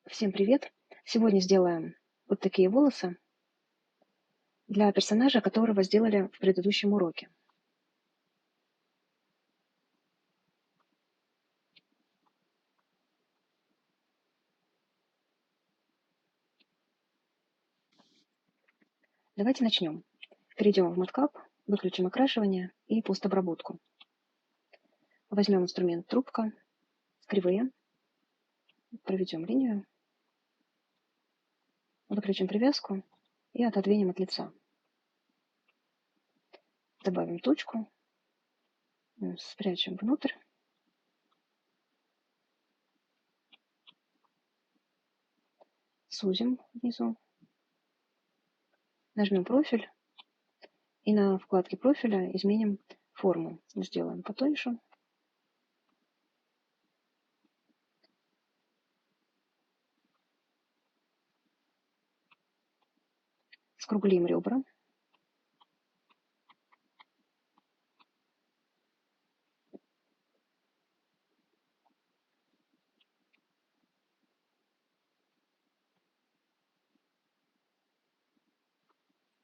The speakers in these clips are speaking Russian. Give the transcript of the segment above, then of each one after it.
Всем привет! Сегодня сделаем вот такие волосы для персонажа, которого сделали в предыдущем уроке. Давайте начнем. Перейдем в MatCap, выключим окрашивание и постобработку. Возьмем инструмент трубка, кривые, проведем линию, выключим привязку и отодвинем от лица. Добавим точку, спрячем внутрь. Сузим внизу. Нажмем профиль и на вкладке профиля изменим форму. Сделаем потоньше. Скруглим ребра.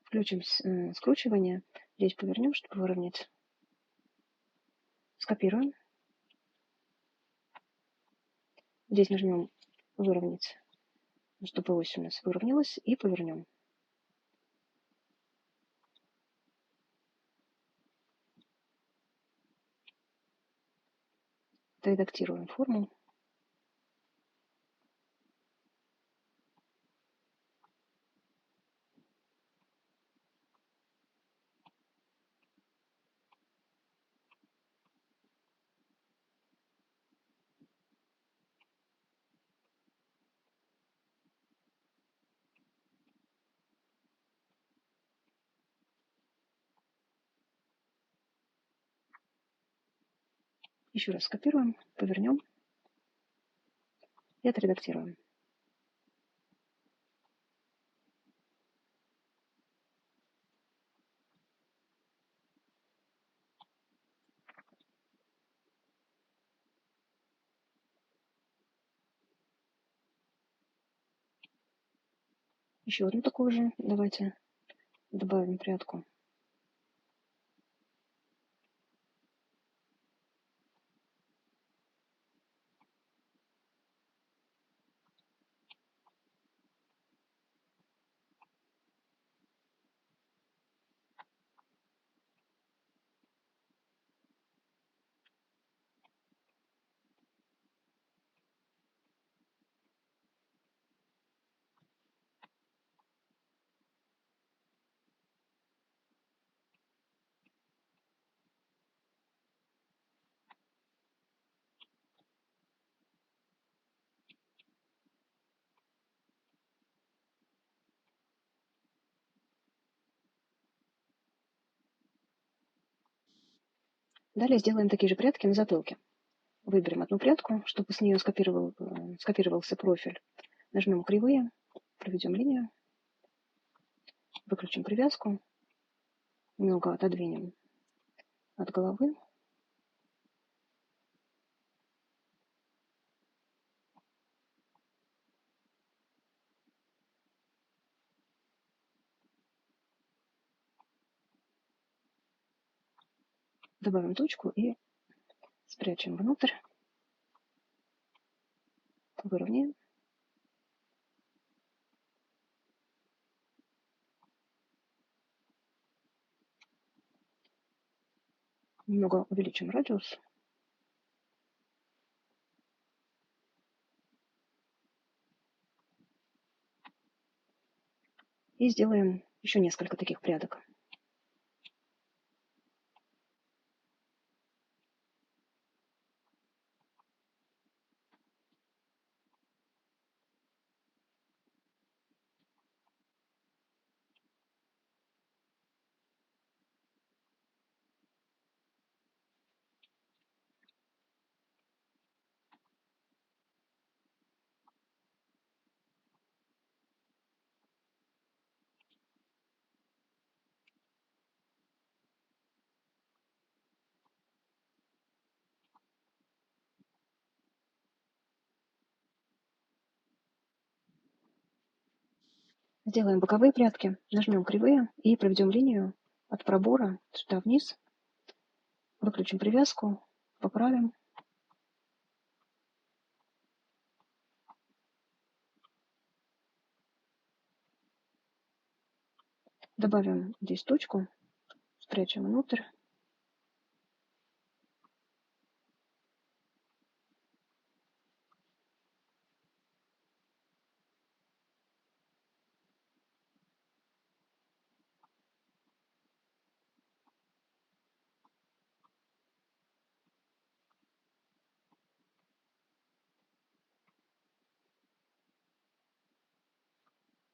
Включим скручивание. Здесь повернем, чтобы выровнять. Скопируем. Здесь нажмем выровнять, чтобы ось у нас выровнялась, и повернем. Редактируем форму. Еще раз скопируем, повернем и отредактируем. Еще одну такую же. Давайте добавим прядку. Далее сделаем такие же прядки на затылке. Выберем одну прядку, чтобы с нее скопировался профиль. Нажмем кривые, проведем линию, выключим привязку, немного отодвинем от головы. Добавим точку и спрячем внутрь. Выровняем. Немного увеличим радиус. И сделаем еще несколько таких прядок. Сделаем боковые прядки, нажмем кривые и проведем линию от пробора сюда вниз. Выключим привязку, поправим. Добавим здесь точку, спрячем внутрь.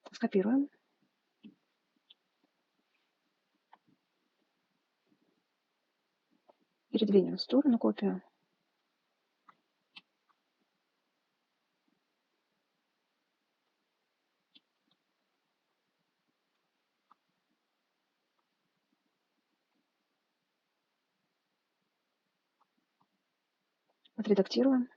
Скопируем. Передвинем в сторону копию. Отредактируем.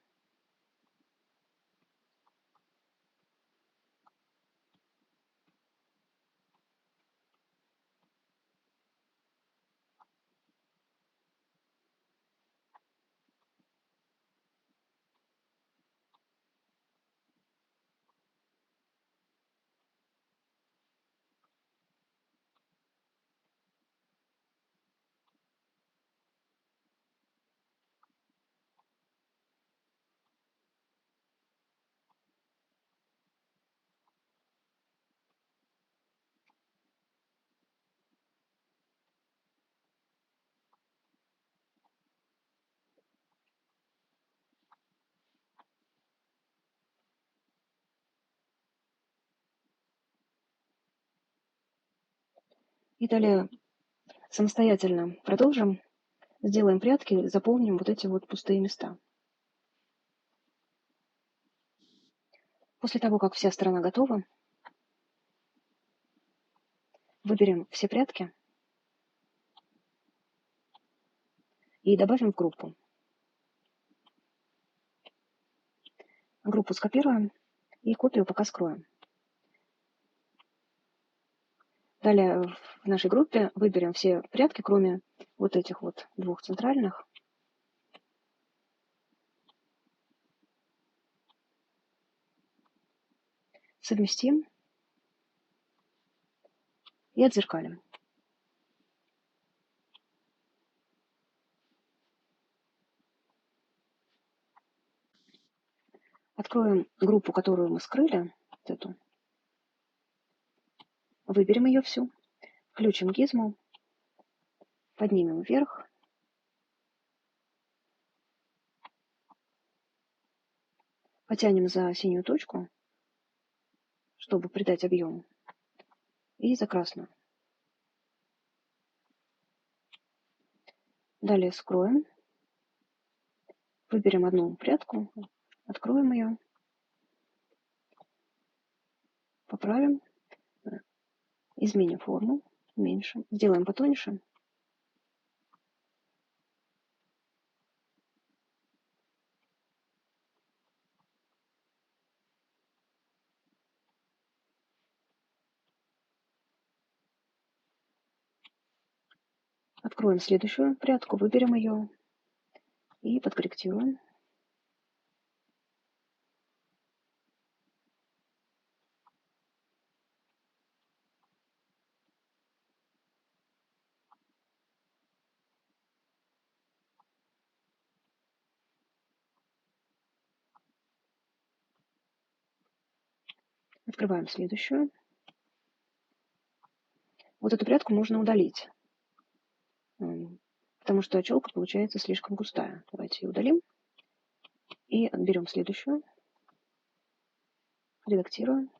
И далее самостоятельно продолжим. Сделаем прядки, заполним вот эти вот пустые места. После того, как вся сторона готова, выберем все прядки и добавим в группу. Группу скопируем и копию пока скроем. Далее в нашей группе выберем все прядки, кроме вот этих вот двух центральных. Совместим и отзеркалим. Откроем группу, которую мы скрыли, вот эту. Выберем ее всю, включим гизму, поднимем вверх, потянем за синюю точку, чтобы придать объем, и за красную. Далее скроем, выберем одну прядку, откроем ее, поправим, изменим форму, уменьшим, сделаем потоньше. Откроем следующую прядку, выберем ее и подкорректируем. Открываем следующую. Вот эту прядку можно удалить, потому что челка получается слишком густая. Давайте ее удалим. И берем следующую, редактируем.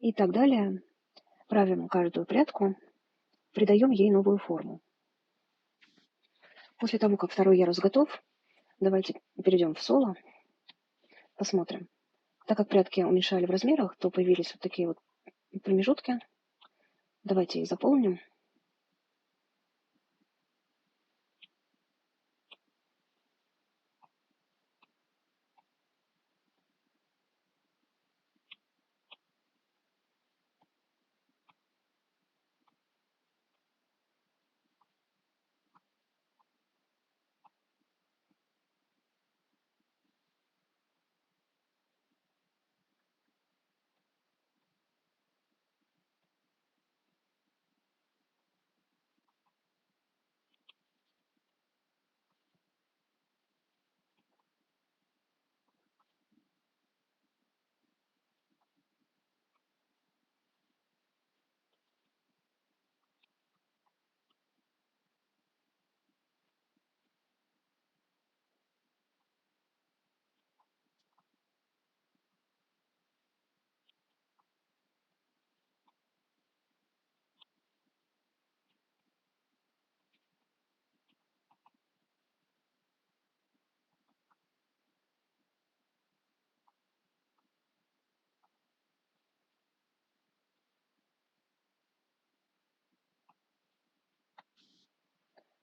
И так далее. Правим каждую прядку, придаем ей новую форму. После того, как второй ярус готов, давайте перейдем в соло, посмотрим. Так как прядки уменьшали в размерах, то появились вот такие вот промежутки. Давайте их заполним.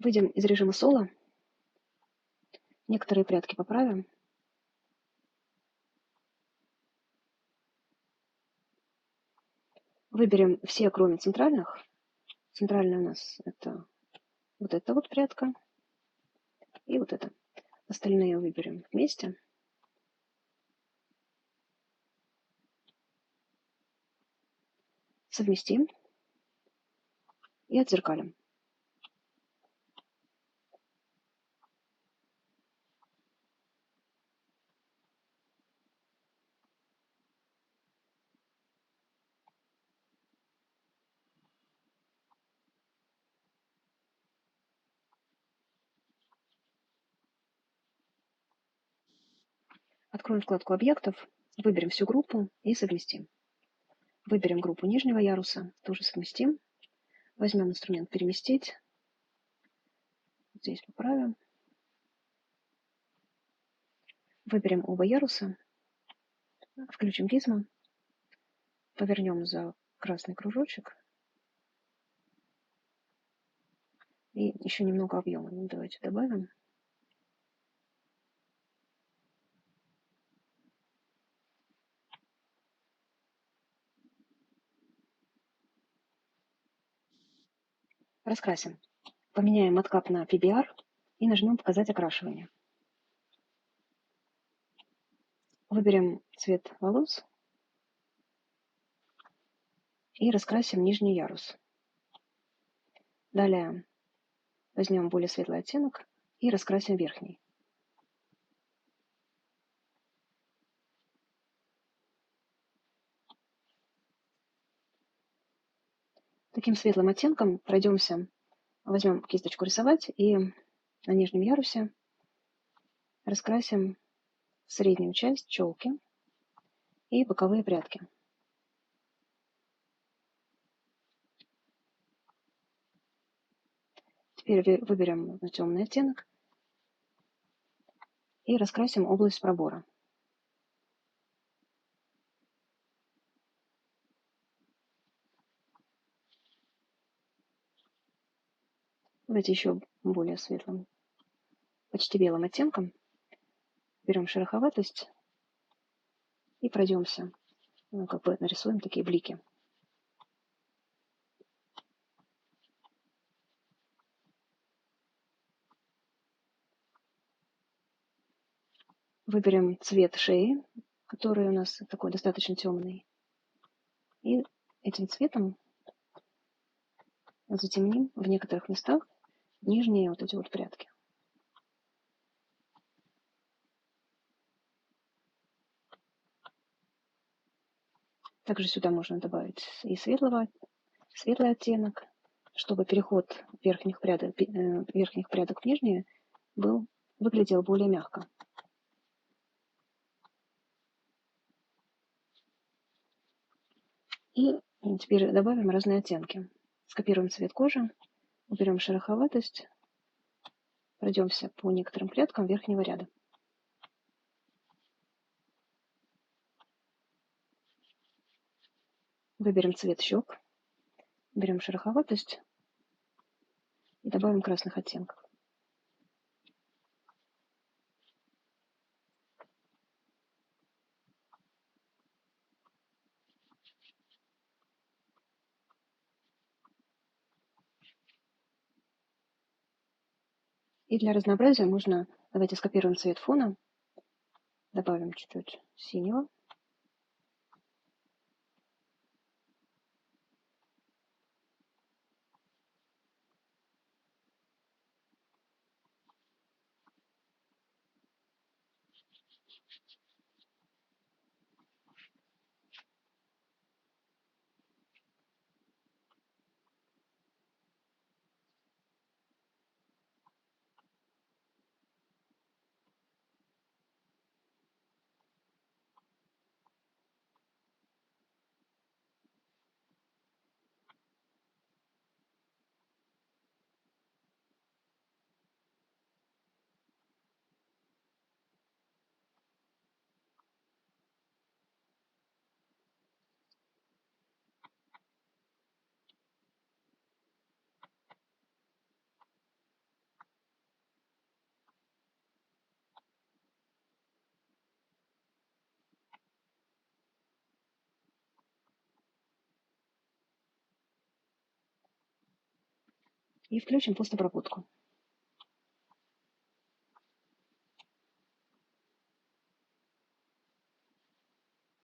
Выйдем из режима соло. Некоторые прядки поправим. Выберем все, кроме центральных. Центральная у нас это вот эта вот прядка и вот эта. Остальные выберем вместе. Совместим и отзеркалим. Откроем вкладку объектов, выберем всю группу и совместим. Выберем группу нижнего яруса, тоже совместим. Возьмем инструмент «Переместить». Здесь поправим. Выберем оба яруса, включим гизмо, повернем за красный кружочек и еще немного объема. Давайте добавим. Раскрасим. Поменяем маткап на PBR и нажмем «Показать окрашивание». Выберем цвет волос и раскрасим нижний ярус. Далее возьмем более светлый оттенок и раскрасим верхний. Таким светлым оттенком пройдемся, возьмем кисточку рисовать и на нижнем ярусе раскрасим среднюю часть челки и боковые прядки. Теперь выберем темный оттенок и раскрасим область пробора. Давайте еще более светлым, почти белым оттенком. Берем шероховатость и пройдемся, как бы нарисуем такие блики. Выберем цвет шеи, который у нас такой достаточно темный. И этим цветом затемним в некоторых местах нижние вот эти вот прядки. Также сюда можно добавить и светлый оттенок, чтобы переход верхних прядок в нижние выглядел более мягко. И теперь добавим разные оттенки. Скопируем цвет кожи, уберем шероховатость, пройдемся по некоторым прядкам верхнего ряда. Выберем цвет щек, берем шероховатость и добавим красных оттенков. И для разнообразия можно, давайте скопируем цвет фона, добавим чуть-чуть синего. И включим постобработку.